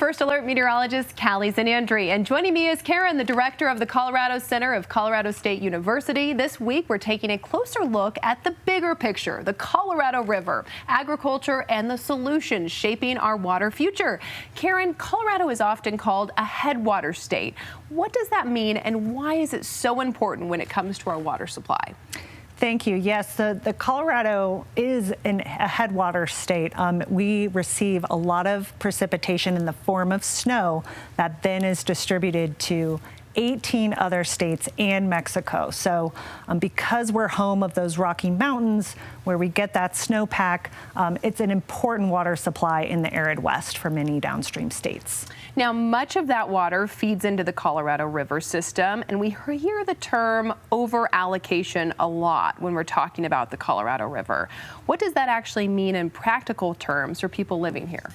First Alert meteorologist Callie Zanandri, and joining me is Karen, the director of the Colorado Center of Colorado State University. This week, we're taking a closer look at the bigger picture, the Colorado River, agriculture, and the solutions shaping our water future. Karen, Colorado is often called a headwater state. What does that mean, and why is it so important when it comes to our water supply? Thank you. Yes, the Colorado is a headwater state. We receive a lot of precipitation in the form of snow that then is distributed to 18 other states and Mexico. So because we're home of those Rocky Mountains where we get that snowpack, it's an important water supply in the arid West for many downstream states. Now, much of that water feeds into the Colorado River system, and we hear the term overallocation a lot when we're talking about the Colorado River. What does that actually mean in practical terms for people living here?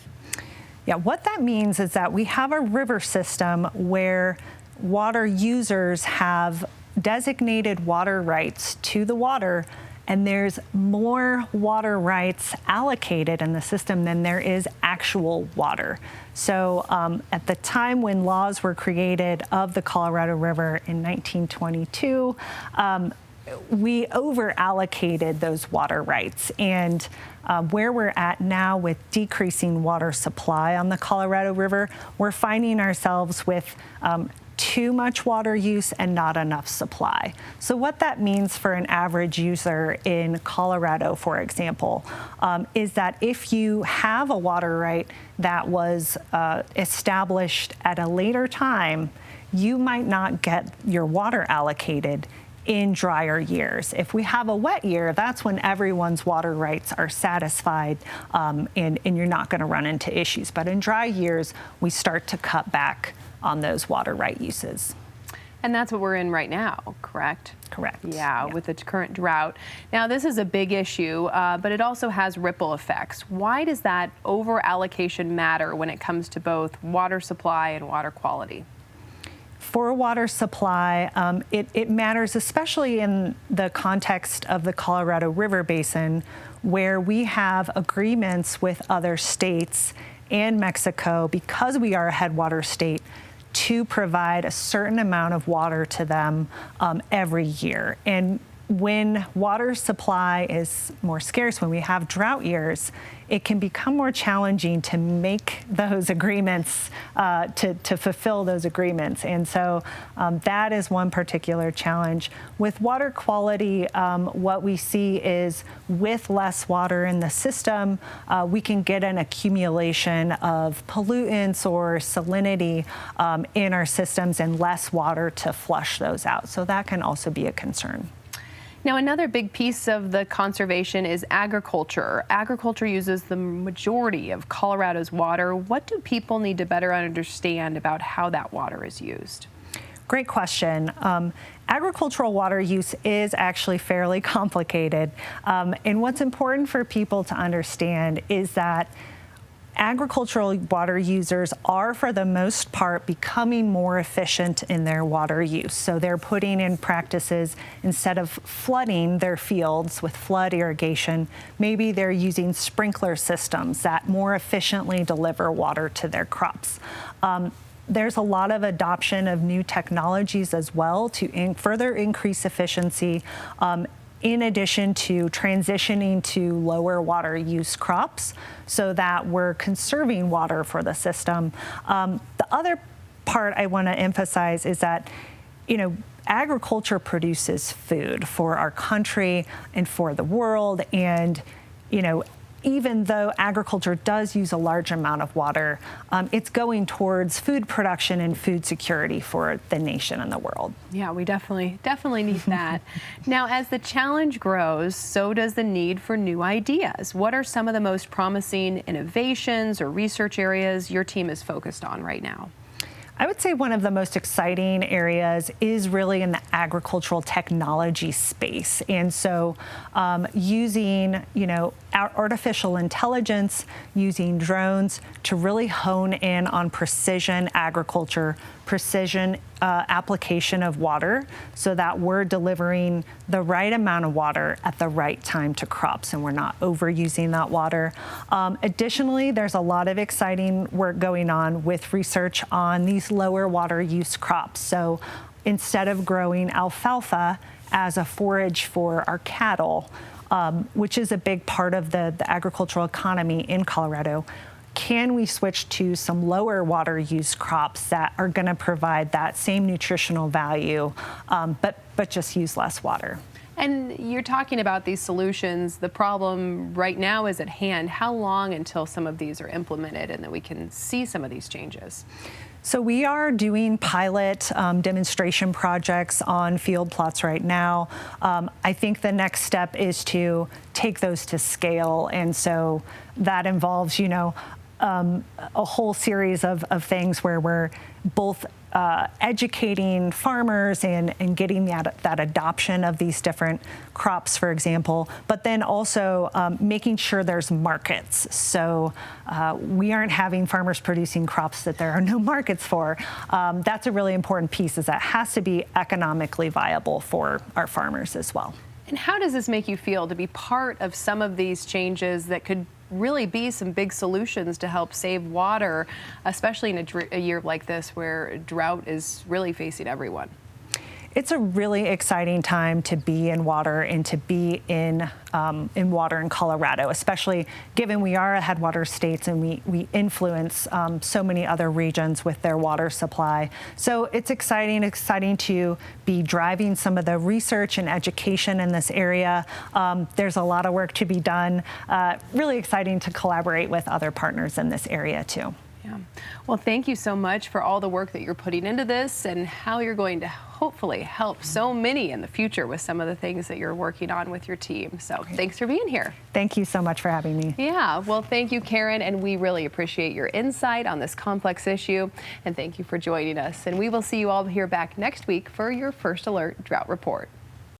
Yeah, what that means is that we have a river system where water users have designated water rights to the water, and there's more water rights allocated in the system than there is actual water. So at the time when laws were created of the Colorado River in 1922, we over allocated those water rights, and where we're at now with decreasing water supply on the Colorado River, we're finding ourselves with too much water use and not enough supply. So what that means for an average user in Colorado, for example, is that if you have a water right that was established at a later time, you might not get your water allocated in drier years. If we have a wet year, that's when everyone's water rights are satisfied, and you're not going to run into issues. But in dry years, we start to cut back on those water right uses. And that's what we're in right now, correct? Correct. Yeah, with the current drought. Now, this is a big issue, but it also has ripple effects. Why does that over allocation matter when it comes to both water supply and water quality? For water supply, it matters especially in the context of the Colorado River Basin, where we have agreements with other states and Mexico, because we are a headwater state, to provide a certain amount of water to them every year. And when water supply is more scarce, when we have drought years, it can become more challenging to make those agreements, to fulfill those agreements. And so that is one particular challenge. With water quality, what we see is with less water in the system, we can get an accumulation of pollutants or salinity in our systems and less water to flush those out. So that can also be a concern. Now, another big piece of the conservation is agriculture. Agriculture uses the majority of Colorado's water. What do people need to better understand about how that water is used? Great question. Agricultural water use is actually fairly complicated. And what's important for people to understand is that agricultural water users are, for the most part, becoming more efficient in their water use. So they're putting in practices, instead of flooding their fields with flood irrigation, maybe they're using sprinkler systems that more efficiently deliver water to their crops. There's a lot of adoption of new technologies as well to further increase efficiency, in addition to transitioning to lower water use crops so that we're conserving water for the system. The other part I want to emphasize is that, agriculture produces food for our country and for the world. And, even though agriculture does use a large amount of water, it's going towards food production and food security for the nation and the world. Yeah, we definitely need that. Now, as the challenge grows, so does the need for new ideas. What are some of the most promising innovations or research areas your team is focused on right now? I would say one of the most exciting areas is really in the agricultural technology space. And so using, artificial intelligence, using drones to really hone in on precision agriculture, precision application of water, so that we're delivering the right amount of water at the right time to crops and we're not overusing that water. Additionally, there's a lot of exciting work going on with research on these lower water use crops. So instead of growing alfalfa as a forage for our cattle, which is a big part of the agricultural economy in Colorado, can we switch to some lower water use crops that are going to provide that same nutritional value, but just use less water? And you're talking about these solutions. The problem right now is at hand. How long until some of these are implemented and that we can see some of these changes? So we are doing pilot demonstration projects on field plots right now. I think the next step is to take those to scale. And so that involves, a whole series of things where we're both educating farmers and getting that adoption of these different crops, for example, but then also making sure there's markets. So we aren't having farmers producing crops that there are no markets for. That's a really important piece, is that has to be economically viable for our farmers as well. And how does this make you feel to be part of some of these changes that could really be some big solutions to help save water, especially in a year like this where drought is really facing everyone? It's a really exciting time to be in water and to be in water in Colorado, especially given we are a headwater state and we influence so many other regions with their water supply. So it's exciting to be driving some of the research and education in this area. There's a lot of work to be done. Really exciting to collaborate with other partners in this area too. Yeah. Well, thank you so much for all the work that you're putting into this and how you're going to hopefully help so many in the future with some of the things that you're working on with your team. So thanks for being here. Thank you so much for having me. Yeah, well, thank you, Karen, and we really appreciate your insight on this complex issue. And thank you for joining us. And we will see you all here back next week for your First Alert Drought Report.